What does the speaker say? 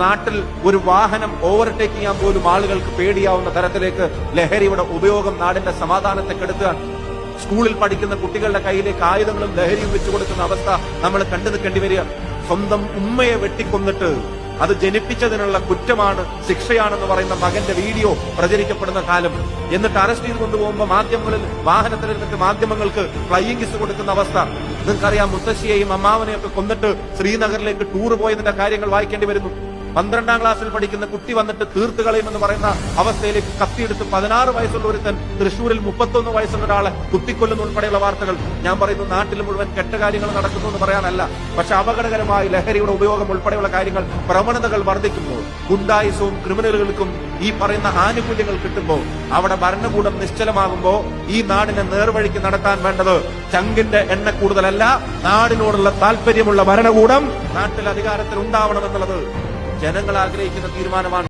നാട്ടിൽ ഒരു വാഹനം ഓവർടേക്ക് ചെയ്യാൻ പോലും ആളുകൾക്ക് പേടിയാവുന്ന തരത്തിലേക്ക് ലഹരിയുടെ ഉപയോഗം നാടിന്റെ സമാധാനത്തെ കെടുത്തുകയാണ്. സ്കൂളിൽ പഠിക്കുന്ന കുട്ടികളുടെ കയ്യിലേക്ക് ആയുധങ്ങളും ലഹരിയും വെച്ചു കൊടുക്കുന്ന അവസ്ഥ നമ്മൾ കണ്ടു നിൽക്കേണ്ടി വരിക. സ്വന്തം ഉമ്മയെ വെട്ടിക്കൊന്നിട്ട് അത് ജനിപ്പിച്ചതിനുള്ള കുറ്റമാണ്, ശിക്ഷയാണെന്ന് പറയുന്ന മകന്റെ വീഡിയോ പ്രചരിക്കപ്പെടുന്ന കാലം. എന്നിട്ട് അറസ്റ്റ് ചെയ്ത് കൊണ്ടുപോകുമ്പോൾ മാധ്യമങ്ങളിൽ വാഹനത്തിലിരുന്നിട്ട് മാധ്യമങ്ങൾക്ക് ഫ്ലൈയിങ് കിസ് കൊടുക്കുന്ന അവസ്ഥ. നിങ്ങൾക്കറിയാം, മുത്തശ്ശിയെയും അമ്മാവനെയും ഒക്കെ കൊന്നിട്ട് ശ്രീനഗറിലേക്ക് ടൂർ പോയതിന്റെ കാര്യങ്ങൾ വായിക്കേണ്ടി വരുന്നു. 12ാം ക്ലാസ്സിൽ പഠിക്കുന്ന കുട്ടി വന്നിട്ട് തീർത്ത് കളയുമെന്ന് പറയുന്ന അവസ്ഥയിലേക്ക് കത്തിയെടുത്ത് 16 വയസ്സുള്ള ഒരുത്തൻ തൃശ്ശൂരിൽ 31 വയസ്സുള്ള ഒരാളെ കുത്തിക്കൊല്ലുന്ന ഉൾപ്പെടെയുള്ള വാർത്തകൾ. ഞാൻ പറയുന്നു, നാട്ടിൽ മുഴുവൻ കെട്ടകാര്യങ്ങൾ നടക്കുന്നു എന്ന് പറയാനല്ല, പക്ഷെ അപകടകരമായി ലഹരിയുടെ ഉപയോഗം ഉൾപ്പെടെയുള്ള കാര്യങ്ങൾ, പ്രവണതകൾ വർദ്ധിക്കുമ്പോൾ, ഗുണ്ടായിസവും ക്രിമിനലുകൾക്കും ഈ പറയുന്ന ആനുകൂല്യങ്ങൾ കിട്ടുമ്പോൾ, അവിടെ ഭരണകൂടം നിശ്ചലമാകുമ്പോൾ ഈ നാടിനെ നേർവഴിക്ക് നടത്താൻ വേണ്ടത് ചങ്കിന്റെ എണ്ണ കൂടുതലല്ല, നാടിനോടുള്ള താല്പര്യമുള്ള ഭരണകൂടം നാട്ടിൽ അധികാരത്തിൽ ഉണ്ടാവണമെന്നുള്ളത് ജനങ്ങൾ ആഗ്രഹിക്കുന്ന തീരുമാനമാണ്.